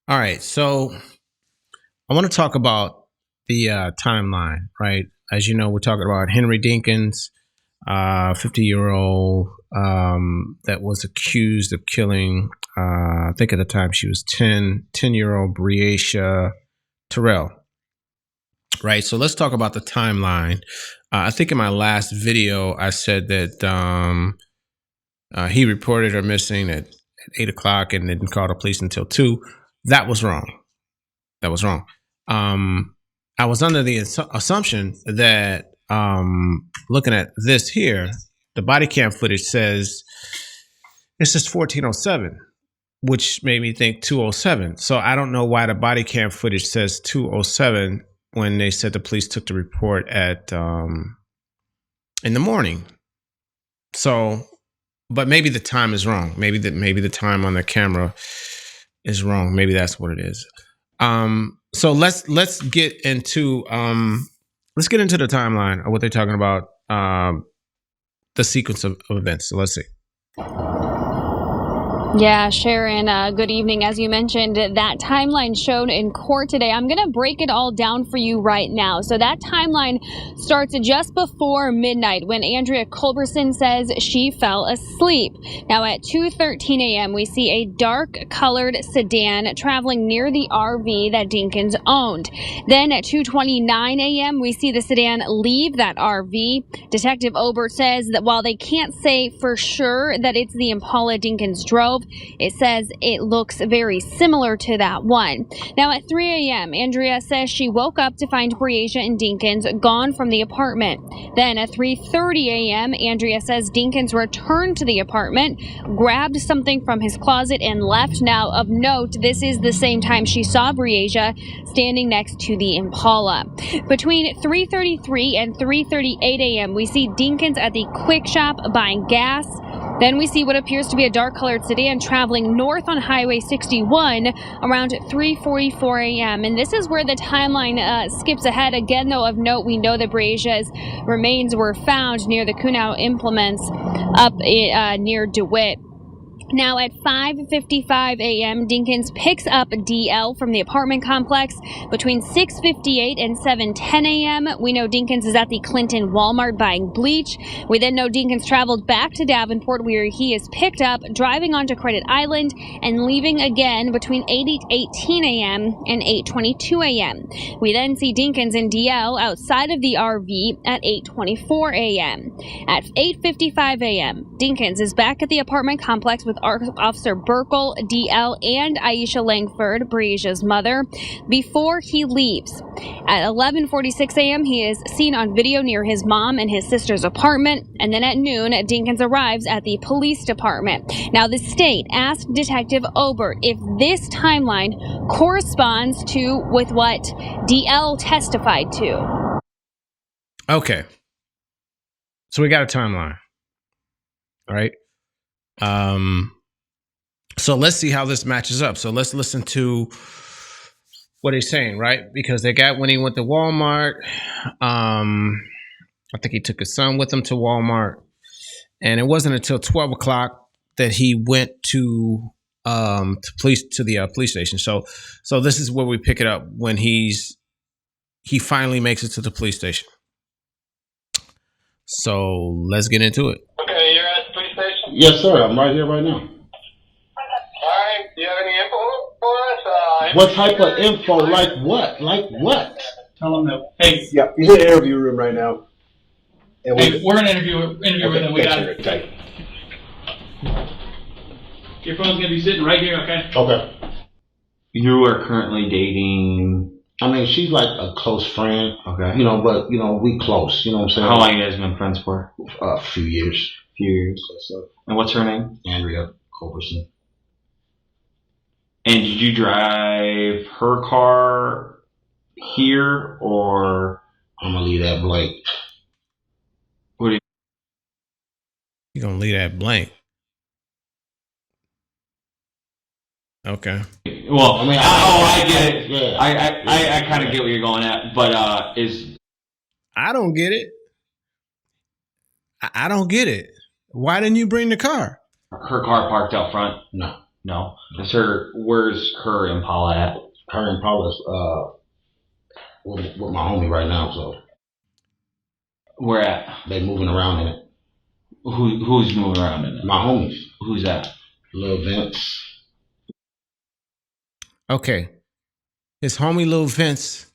All right, so I want to talk about the timeline, right? As you know, we're talking about Henry Dinkins, 50-year-old that was accused of killing, I think at the time she was 10-year-old Breasia Terrell, right? So let's talk about the timeline. I think in my last video, I said that he reported her missing at 8 o'clock and didn't call the police until 2. That was wrong. That was wrong. I was under the assumption that looking at this here, the body cam footage says it's just 1407, which made me think 207. So I don't know why the body cam footage says 207 when they said the police took the report at in the morning. So, but maybe the time is wrong. Maybe the time on the camera is wrong. Maybe that's what it is. So let's get into the timeline of what they're talking about, the sequence of events. So let's see. Yeah, Sharon, good evening. As you mentioned, that timeline shown in court today, I'm going to break it all down for you right now. So that timeline starts just before midnight when Andrea Culberson says she fell asleep. Now at 2:13 a.m., we see a dark-colored sedan traveling near the RV that Dinkins owned. Then at 2:29 a.m., we see the sedan leave that RV. Detective Obert says that while they can't say for sure that it's the Impala Dinkins drove, it says it looks very similar to that one. Now at 3 a.m., Andrea says she woke up to find Breasia and Dinkins gone from the apartment. Then at 3:30 a.m., Andrea says Dinkins returned to the apartment, grabbed something from his closet, and left. Now, of note, this is the same time she saw Breasia standing next to the Impala. Between 3:33 and 3:38 a.m., we see Dinkins at the Quick Shop buying gas. Then we see what appears to be a dark-colored sedan traveling north on Highway 61 around 3:44 a.m. And this is where the timeline skips ahead. Again, though, of note, we know that Breasia's remains were found near the Kunow Implements up near DeWitt. Now at 5:55 a.m., Dinkins picks up DL from the apartment complex. Between 6:58 and 7:10 a.m., we know Dinkins is at the Clinton Walmart buying bleach. We then know Dinkins traveled back to Davenport, where he is picked up, driving onto Credit Island and leaving again between 8:18 a.m. and 8:22 a.m. We then see Dinkins and DL outside of the RV at 8:24 a.m. At 8:55 a.m., Dinkins is back at the apartment complex with Officer Burkle, DL, and Aisha Langford, Breasia's mother, before he leaves. At 11:46 a.m., he is seen on video near his mom and his sister's apartment, and then at noon, Dinkins arrives at the police department. Now, the state asked Detective Obert if this timeline corresponds with what DL testified to. Okay. So we got a timeline. All right. So let's see how this matches up. So let's listen to what he's saying, right? Because they got when he went to Walmart. I think he took his son with him to Walmart, and it wasn't until 12 o'clock that he went to the police station. So this is where we pick it up when he finally makes it to the police station. So let's get into it. Okay, you're at the police station? Yes, sir. I'm right here right now. Alright, do you have any info for us? What type of info? Like what? Like what? Tell them that. Hey, Yeah, he's in the interview room right now. And hey, we're gonna interview with him. We got it. Okay. Your phone's gonna be sitting right here. Okay. Okay. You are currently dating. I mean, she's like a close friend. Okay. You know, but you know, we close. You know what I'm saying? How long you guys been friends for? A few years. Few years. So, And what's her name? Andrea Culberson. And did you drive her car here or? I'm gonna leave that blank. You're gonna leave that blank. Okay. Well, I mean, I get it. Yeah. I kind of get what you're going at, but I don't get it. I don't get it. Why didn't you bring the car? her car parked out front? No. No. Is her? Where's her Impala at? Her Impala's with my homie right now, so Where at? they moving around in it. Who's moving around in it? My homies, Who's that? Lil Vince. Okay. His homie Lil Vince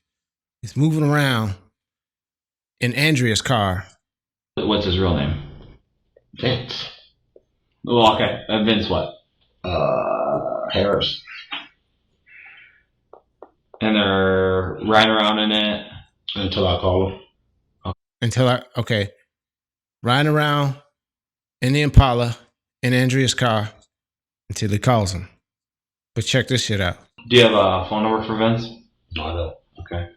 is moving around in Andrea's car. What's his real name? Vince. Well, okay. Vince what? Harris. And they're riding around in it Until I call him. Riding around in the Impala in Andrea's car until he calls him. But check this shit out. Do you have a phone number for Vince? No, I don't. Okay.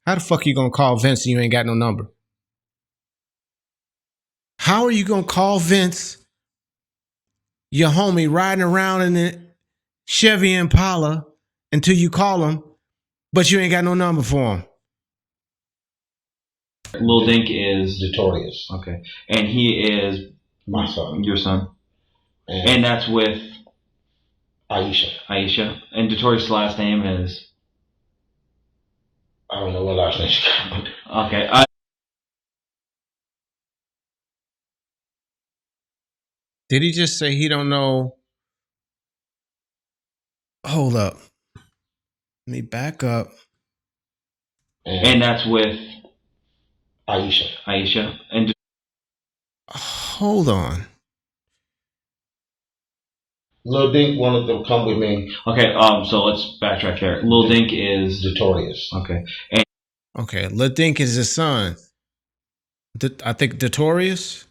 How the fuck you gonna call Vince and you ain't got no number? How are you gonna call Vince, your homie, riding around in the Chevy Impala until you call him, but you ain't got no number for him? Lil Dink is Notorious. okay, and he is My son. your son, and that's with Aisha. Aisha. And Notorious' last name is I don't know what last name she got. okay. Did he just say he don't know? Hold up. Let me back up. And that's with Aisha. Aisha. And Hold on. Lil Dink wanted to come with me. okay, so let's backtrack here. Lil Dink is Notorious. okay. Okay, Lil Dink is his son. I think Notorious.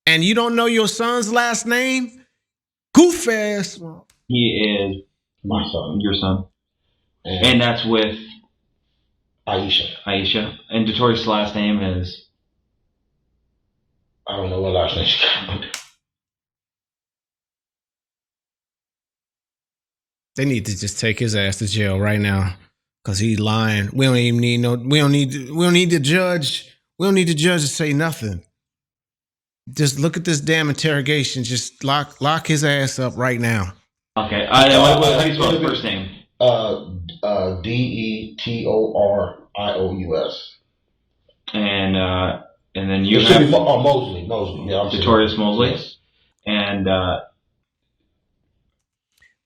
And you don't know your son's last name? Goof ass. He is My son. your son, and that's with Aisha. Aisha. And Notorious' last name is I don't know what last name she got. They need to just take his ass to jail right now because he's lying. We don't even need no. We don't need the judge. We don't need the judge to say nothing. Just look at this damn interrogation. Just lock his ass up right now. okay. How do you spell his first name? Detorious. And then you It should have be Mosley. Yeah, I'm Notorious sorry. Mosley. Yes. And The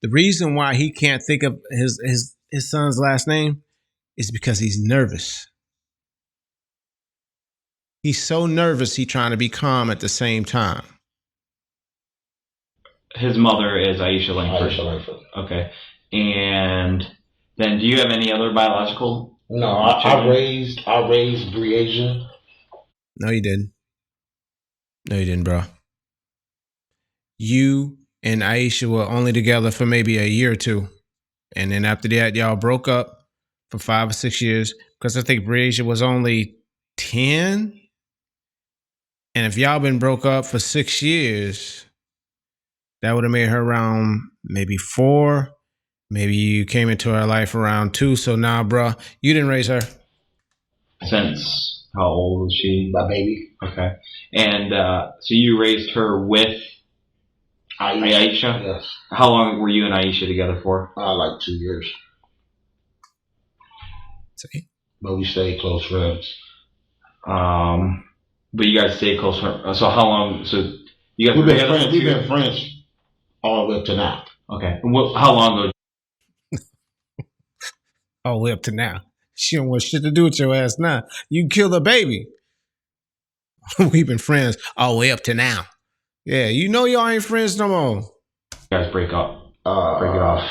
reason why he can't think of his son's last name is because he's nervous. He's so nervous he's trying to be calm at the same time. his mother is Aisha Langford. Aisha Langford. Okay. And then do you have any other biological? No, I raised Briasia. No, you didn't. No, you didn't, bro. You and Aisha were only together for maybe a year or two. And then after that, y'all broke up for 5 or 6 years because I think Briasia was only 10. And if y'all been broke up for 6 years, that would have made her around maybe 4. Maybe you came into her life around 2. So nah, bro, you didn't raise her. Since how old was she? My baby. Okay. And so you raised her with Aisha? Yes. How long were you and Aisha together for? Like 2 years. See? But we stayed close friends. But you guys stayed close. So how long? So you guys We've were been together? friends. We've been friends all the way up to now. Okay. And how long ago? All the way up to now. She don't want shit to do with your ass now. You killed a baby. We've been friends all the way up to now. Yeah, you know y'all ain't friends no more. You guys break up. Break it off.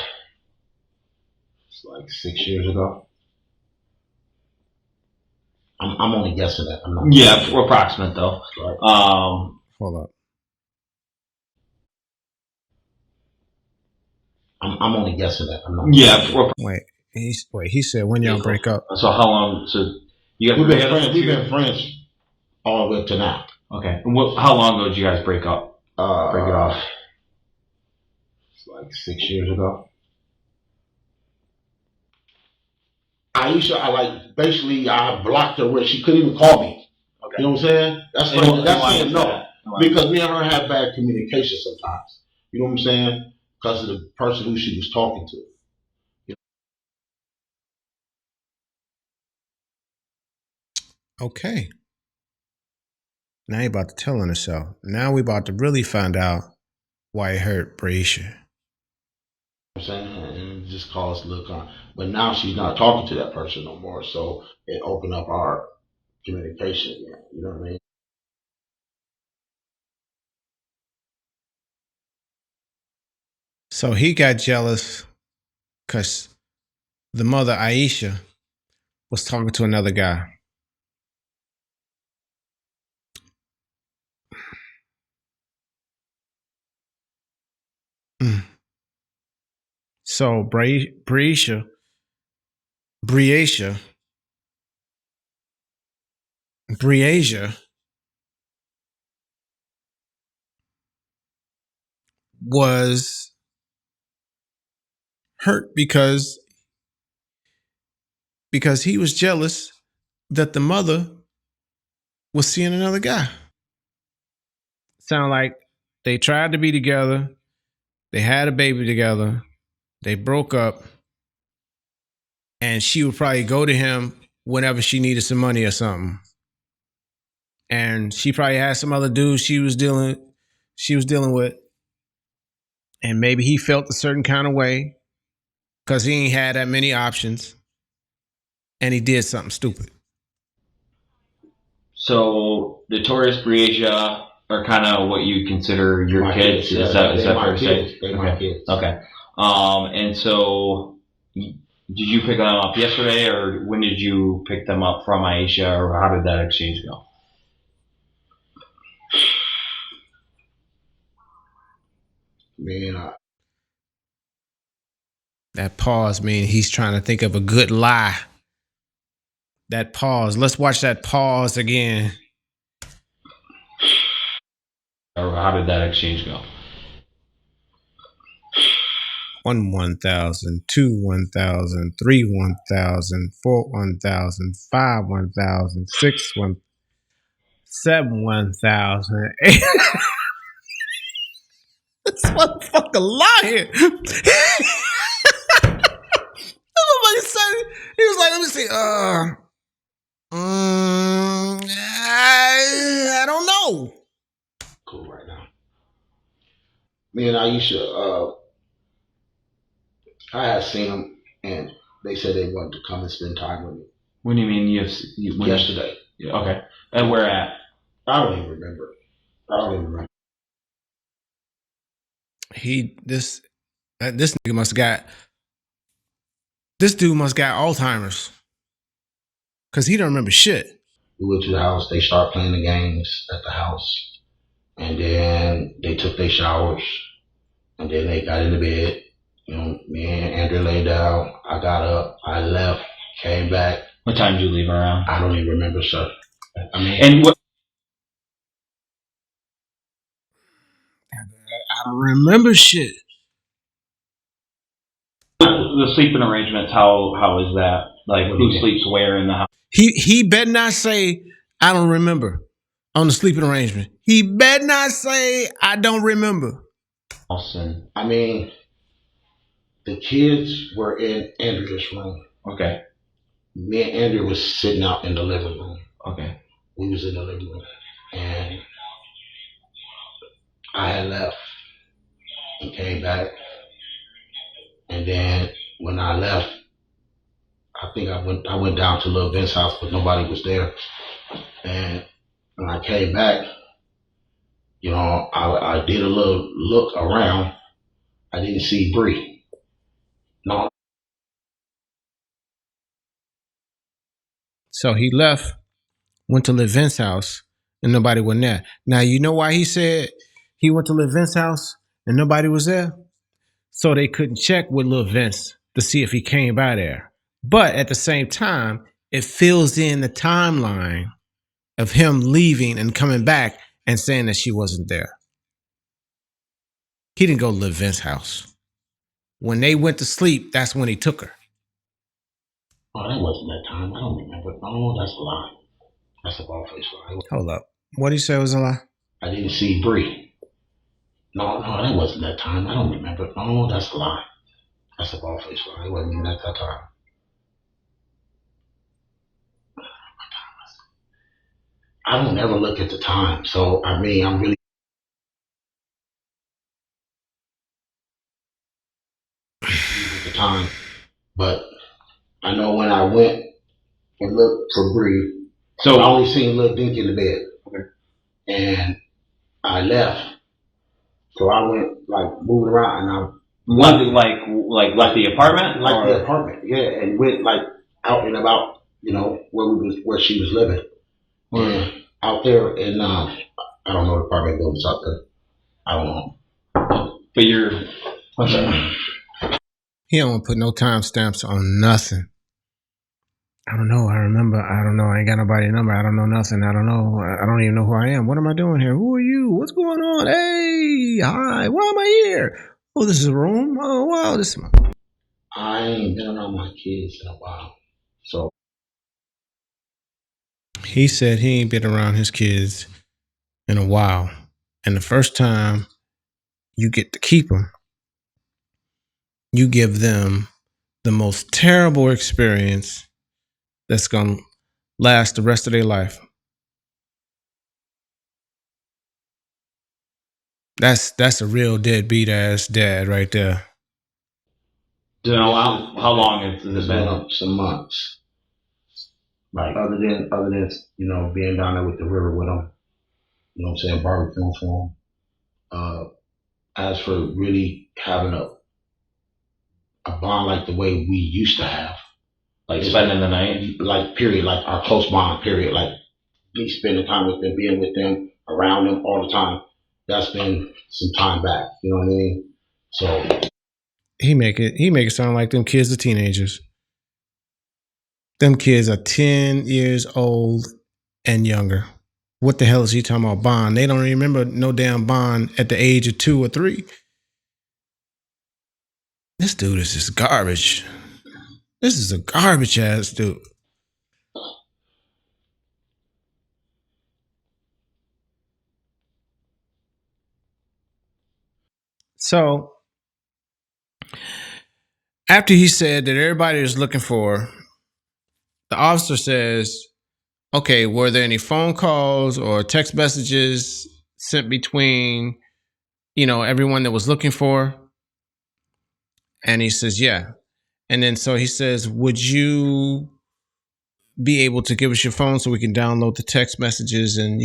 It's like 6 years ago. I'm only guessing that. I'm not. Yeah, approximate though. Right. Hold up. I'm only guessing that. I'm not. Yeah. He said when y'all break up. So how long? So you guys We've were been together? friends. We've been friends all the way up to now. Okay. And how long ago did you guys break up? Break it off. It's like 6 years ago. Aisha, I blocked her where she couldn't even call me. Okay. You know what I'm saying? That's Why saying is no. that? Because me and her have bad communication sometimes. You know what I'm saying? Because of the person who she was talking to. Okay. Now you about to tell on herself. Now we about to really find out why it hurt Braisha. You know what I'm saying? And it just caused a little but now she's not talking to that person no more. So it opened up our communication again. You know what I mean? So he got jealous because the mother, Aisha, was talking to another guy. Mm. So Briasia was hurt because he was jealous that the mother was seeing another guy. Sound like they tried to be together, they had a baby together, they broke up, and she would probably go to him whenever she needed some money or something. And she probably had some other dude she was dealing with, and maybe he felt a certain kind of way because he ain't had that many options, and he did something stupid. So Notorious Briasia are kind of what you consider your My kids. kids, Is yeah, that fair to kids. say? They my kids. Okay. And so did you pick them up yesterday, or when did you pick them up from Aisha, or how did that exchange go? Man, That pause mean he's trying to think of a good lie. That pause. Let's watch that pause again. Or how did that exchange go? 1 1,000, 2 1,000, 3 1,000, 4 1,000, 5 1,000, 6 1, 7 1,000, 8. This motherfucker lying. He was like, let me see. I don't know. cool right now. Me and Aisha, I had seen them, and they said they wanted to come and spend time with me. When do you mean Yesterday. Yeah, okay. And where at? I don't even remember. This nigga must have got, this dude must got Alzheimer's, because he don't remember shit. We went to the house. They started playing the games at the house, and then they took their showers, and then they got into bed. You know, me and Andrew laid down. I got up. I left. Came back. What time did you leave around? I don't even remember, sir. And what? I don't remember shit. The sleeping arrangements, how is that? Like, who sleeps where in the house? He better not say I don't remember on the sleeping arrangement. He better not say I don't remember. I mean, the kids were in Andrew's room. Okay. Me and Andrew was sitting out in the living room. Okay. We was in the living room, and I had left and came back. And then when I left, I think I went down to Lil Vince's house, but nobody was there. And when I came back, you know, I did a little look around. I didn't see Bree. No. So he left, went to Lil Vince's house, and nobody was there. Now you know why he said he went to Lil Vince's house and nobody was there? So they couldn't check with Lil Vince to see if he came by there. But at the same time, it fills in the timeline of him leaving and coming back and saying that she wasn't there. He didn't go to Lil Vince's house. When they went to sleep, that's when he took her. Oh, that wasn't that time. I don't remember. Oh, that's a lie. That's a bald face lie. Hold up. What did you say was a lie? I didn't see Bree. No, that wasn't that time. I don't remember. No, that's a lie. That's a bald-faced lie. It wasn't even at that time. I don't ever look at the time. So, I mean, I'm really at the time. But I know when I went and looked for Bree, so I only seen Little Dink in the bed. Okay. And I left. So I went, like, moving around, and I Left the apartment? like the apartment, yeah, and went, like, out and about, where she was living. And out there in, I don't know the apartment buildings out there. I don't know. But you're. What's that? He don't want to put no timestamps on nothing. I don't know. I remember. I don't know. I ain't got nobody's number. I don't know nothing. I don't know. I don't even know who I am. What am I doing here? Who are you? What's going on? Hey, hi. Why am I here? Oh, this is a room. Oh, wow. This is my. I ain't been around my kids in a while. So He said he ain't been around his kids in a while. And the first time you get to keep them, you give them the most terrible experience that's going to last the rest of their life. That's a real deadbeat ass dad right there. Do you know how long it's been? Some months. Like other than being down there with the river with them, you know what I'm saying, barbecuing for them. As for really having a bond like the way we used to have, like spending the night, like period, like our close bond period, like me spending time with them, being with them, around them all the time. That's been some time back. You know what I mean? So he make it sound like them kids are teenagers. Them kids are 10 years old and younger. What the hell is he talking about bond? They don't remember no damn bond at the age of 2 or 3. This dude is just garbage. This is a garbage ass dude. So after he said that everybody is looking for, the officer says, okay, were there any phone calls or text messages sent between, everyone that was looking for? And he says, yeah. And then so he says, would you be able to give us your phone so we can download the text messages and,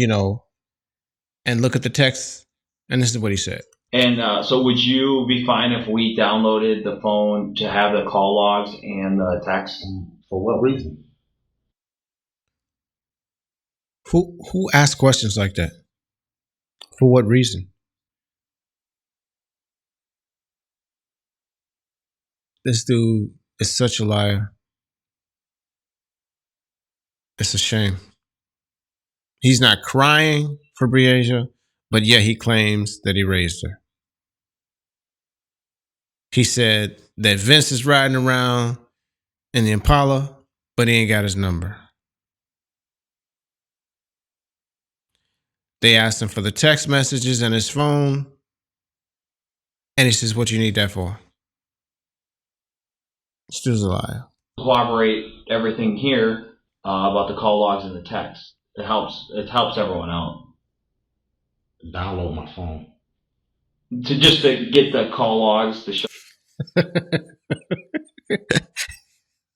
and look at the text? And this is what he said. And so would you be fine if we downloaded the phone to have the call logs and the text? For what reason? Who asks questions like that? For what reason? This dude is such a liar. It's a shame. He's not crying for Briasia, but yet he claims that he raised her. He said that Vince is riding around in the Impala, but he ain't got his number. They asked him for the text messages and his phone, and he says, what you need that for? This dude's a liar. Corroborate everything here about the call logs and the text. It helps everyone out. Download my phone. To get the call logs to show.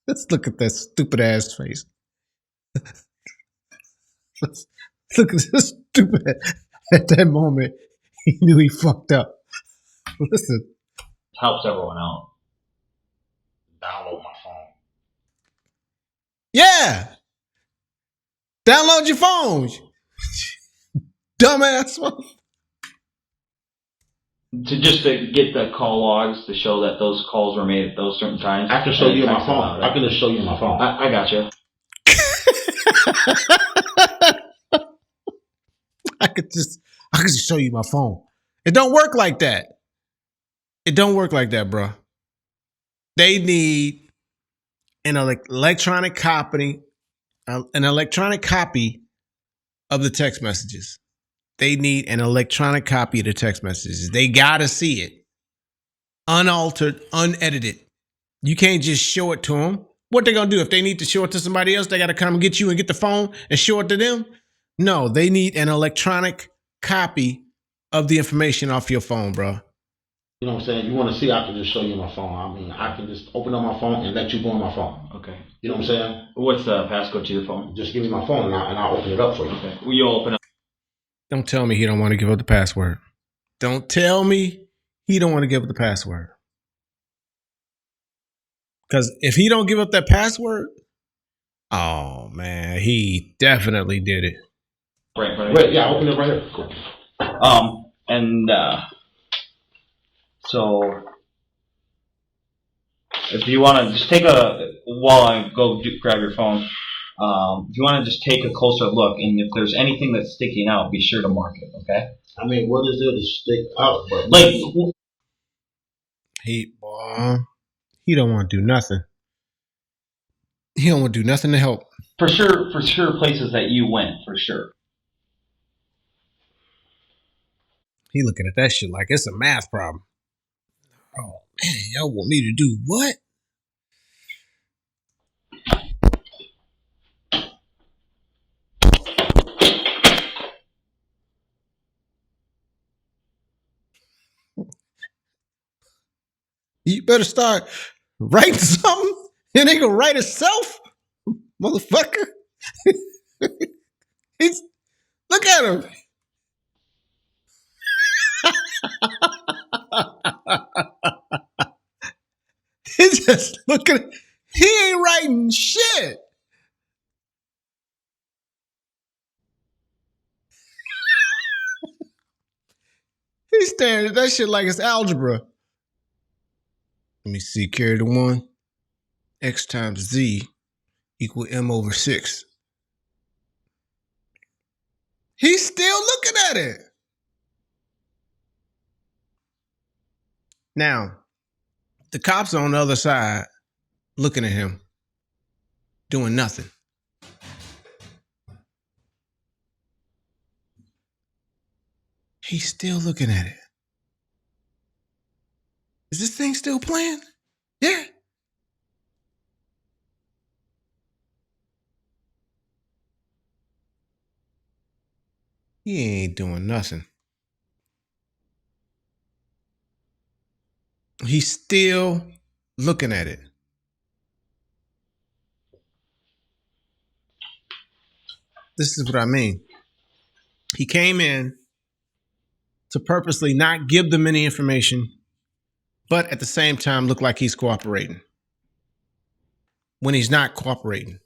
Let's look at that stupid ass face. Let's look at this stupid ass. At that moment, he knew he fucked up. Listen. Helps everyone out. Download my phone. Yeah. Download your phone. Dumbass. To get the call logs to show that those calls were made at those certain times. I can show you my phone. I can just show you my phone. I got you. I could just show you my phone. It don't work like that. It don't work like that, bro. They need an electronic copy of the text messages. they need an electronic copy of the text messages. They gotta see it, unaltered, unedited. You can't just show it to them. What they gonna do if they need to show it to somebody else? They gotta come and get you and get the phone and show it to them. No, they need an electronic copy of the information off your phone, bro. You know what I'm saying? You want to see? I can just show you my phone. I mean, I can just open up my phone and let you go on my phone. Okay. You know what I'm saying? What's the passcode to your phone? Just give me my phone and I'll open it up for you. Okay. Will you open up? Don't tell me he don't want to give up the password. Don't tell me he don't want to give up the password. Because if he don't give up that password, oh man, he definitely did it. Right, yeah, open it right here. Cool. So if you want to just take while I go grab your phone, if you want to just take a closer look, and if there's anything that's sticking out, be sure to mark it, okay? I mean, what is there to stick out? But Like, He don't want to do nothing. He don't want to do nothing to help. for sure, places that you went, for sure. He looking at that shit like it's a math problem. Oh man, y'all want me to do what? You better start writing something. It ain't gonna write itself, motherfucker. Look at him. He's just looking. He ain't writing shit. He's staring at that shit like it's algebra. Let me see. Carry the one. X times Z equal M over 6. He's still looking at it. Now, the cops are on the other side looking at him, doing nothing. He's still looking at it. Is this thing still playing? Yeah. He ain't doing nothing. He's still looking at it. This is what I mean. He came in to purposely not give them any information, but at the same time look like he's cooperating when he's not cooperating.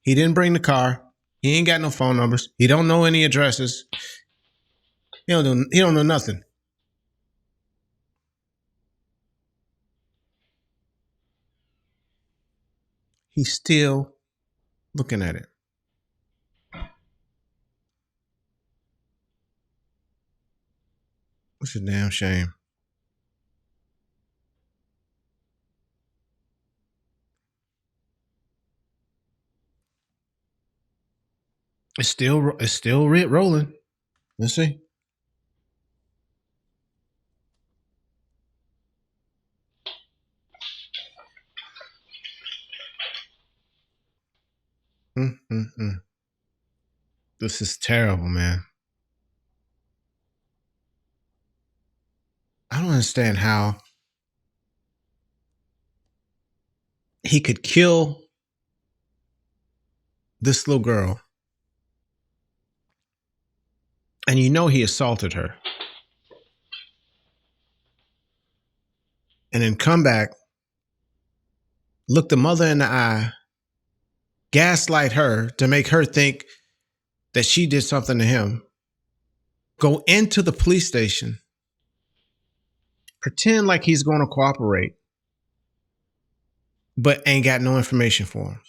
He didn't bring the car. He ain't got no phone numbers. He don't know any addresses. He don't know nothing. He's still looking at it. It's a damn shame. It's still rolling. Let's see. This is terrible, man. I don't understand how he could kill this little girl, and you know he assaulted her, and then come back, look the mother in the eye, gaslight her to make her think that she did something to him, go into the police station, pretend like he's going to cooperate, but ain't got no information for him,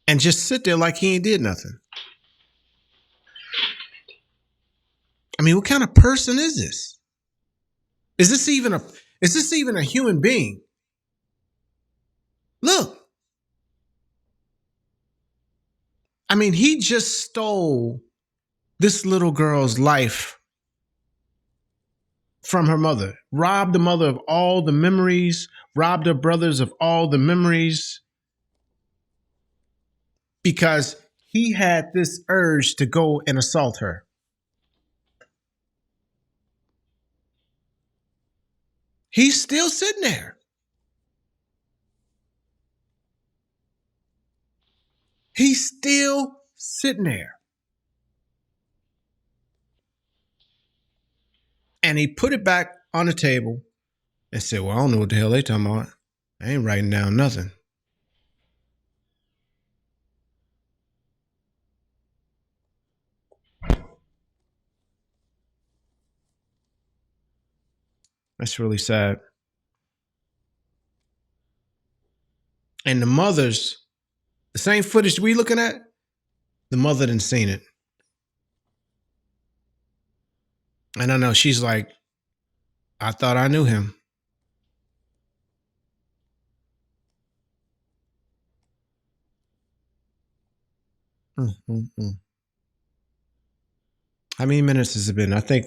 and just sit there like he ain't did nothing. I mean, what kind of person is this? Is this even a human being? Look. I mean, he just stole this little girl's life from her mother, robbed the mother of all the memories, robbed her brothers of all the memories, because he had this urge to go and assault her. He's still sitting there. He's still sitting there. And he put it back on the table and said, well, I don't know what the hell they talking about. I ain't writing down nothing. That's really sad. And the mothers, the same footage we looking at, the mother didn't seen it. And I know she's like, I thought I knew him. Mm-hmm. How many minutes has it been? I think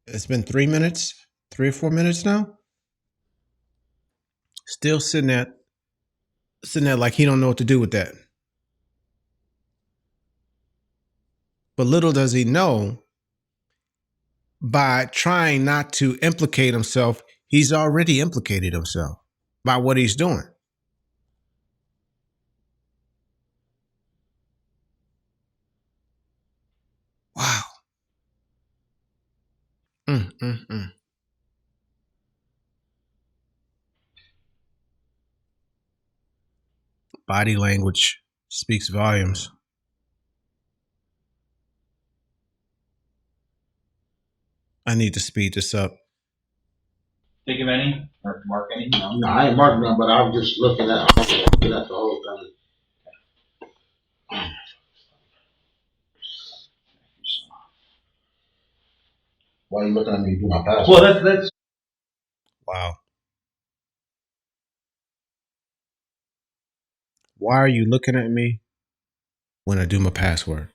it's been 3 minutes, 3 or 4 minutes now. Still sitting there like he don't know what to do with that. But little does he know, by trying not to implicate himself, he's already implicated himself by what he's doing. Wow. Mm. Body language speaks volumes. I need to speed this up. Think of any? Or mark any? No. No, I ain't marking them, but I'm just looking at the whole thing. Why are you looking at me to do my password? Well, that's Wow. Why are you looking at me when I do my password?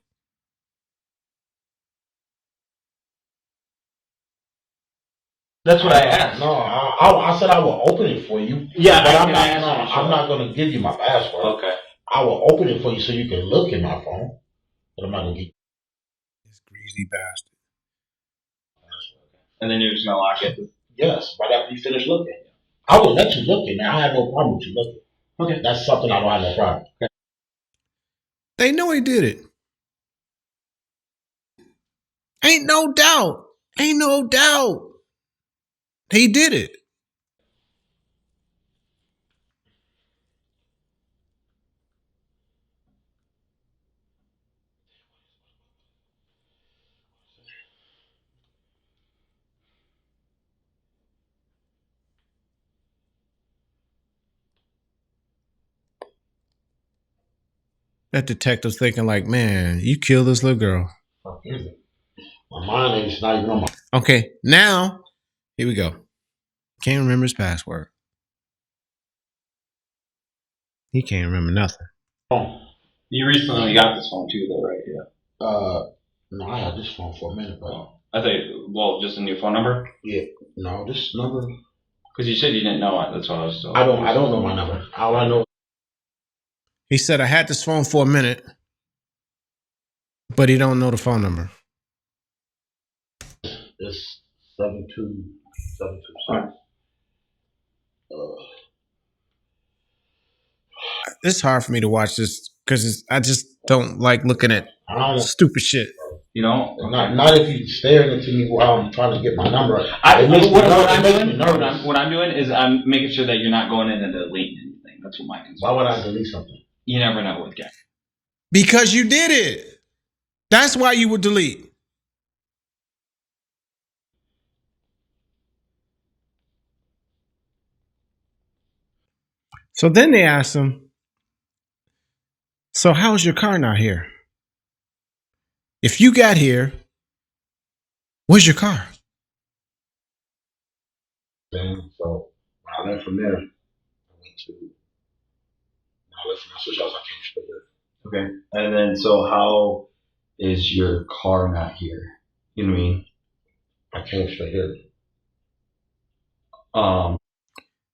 that's what I asked. No, I said I will open it for you. Yeah, but I I'm can not. ask No, you, sure. I'm not going to give you my password. Okay. I will open it for you so you can look in my phone. But I'm not going to give you This greasy bastard. my password. And then you're just gonna lock it. Yes, right after you finish looking. I will let you look in there. I have no problem with you looking. Okay. That's something I don't have no problem. They know he did it. Ain't no doubt. Ain't no doubt. He did it. That detective's thinking like, man, you killed this little girl. Fuck is it? My mind ain't not even on my Okay, now, here we go. Can't remember his password. He can't remember nothing. phone. You recently got this phone too, though, right? Yeah. No, I had this phone for a minute, but I thought, well, just a new phone number. yeah, no, this number. Because you said you didn't know it. That's why I was. I don't know my number. All I know. He said, I had this phone for a minute, but he don't know the phone number. It's 72726. It's hard for me to watch this because I just don't like looking at I don't. stupid shit. You know, Not if you staring into me while I'm trying to get my number. what I'm nervous. what I'm doing is I'm making sure that you're not going in and deleting anything. That's what my concern. Why would I delete something? You never know with guys. Because you did it. That's why you would delete. So then they asked him, so how's your car not here? If you got here, where's your car? Then so when I left from there, I went to. When I left from my sister's house, I came straight here. Okay. And then, so how is your car not here? You know what I mean? I came straight here.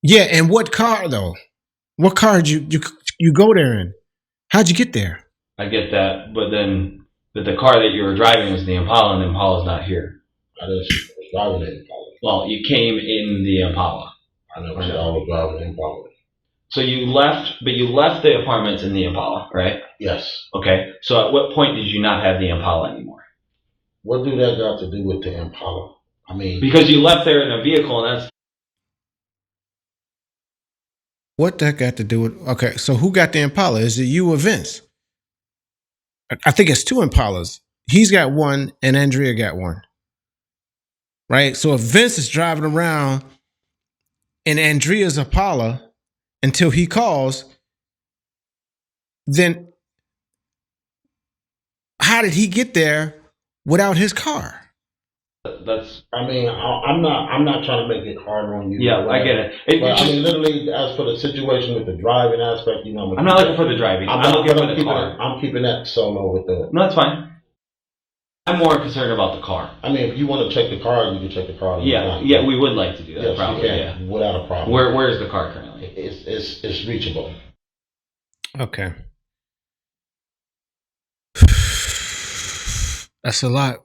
Yeah, and what car though? What car did you go there in? How'd you get there? I get that, but the car that you were driving was the Impala, and the Impala's not here. I didn't see I was driving the Impala. Well, you came in the Impala. I never said I was driving the Impala. So you left the apartments in the Impala, right? Yes. Okay. So at what point did you not have the Impala anymore? What do that got to do with the Impala? I mean, Because you left there in a vehicle, and that's What that got to do with? Okay, so who got the Impala? Is it you or Vince? I think it's two Impalas. He's got one, and Andrea got one. Right. So if Vince is driving around in Andrea's Impala until he calls, then how did he get there without his car? that's I mean, I'm not trying to make it harder on you. yeah, I get it. But I mean, literally, as for the situation with the driving aspect, you know, I'm not looking for the driving. I'm looking for the car. I'm keeping that solo with the. No, that's fine. I'm more concerned about the car. I mean, if you want to check the car, you can check the car. Yeah, we would like to do that. Yes, probably, you can, yeah. without a problem. Where is the car currently? It's reachable. Okay. That's a lot.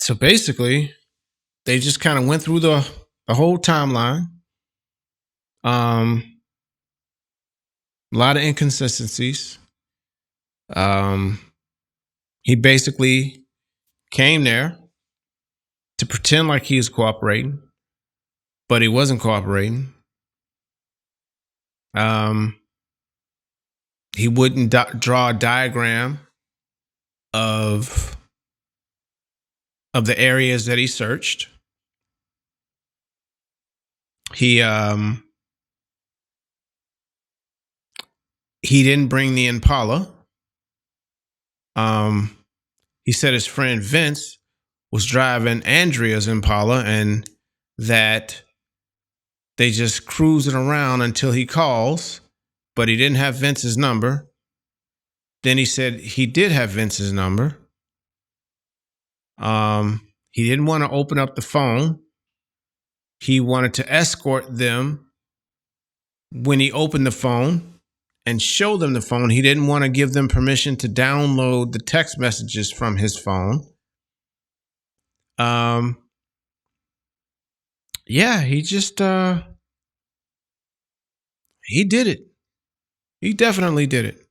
So basically, they just kind of went through the whole timeline. A lot of inconsistencies. He basically came there to pretend like he was cooperating, but he wasn't cooperating. He wouldn't draw a diagram of the areas that he searched. He didn't bring the Impala. He said his friend Vince was driving Andrea's Impala and that they just cruising around until he calls, but he didn't have Vince's number. Then he said he did have Vince's number. He didn't want to open up the phone. He wanted to escort them when he opened the phone and show them the phone. He didn't want to give them permission to download the text messages from his phone. Yeah, he just he did it. He definitely did it.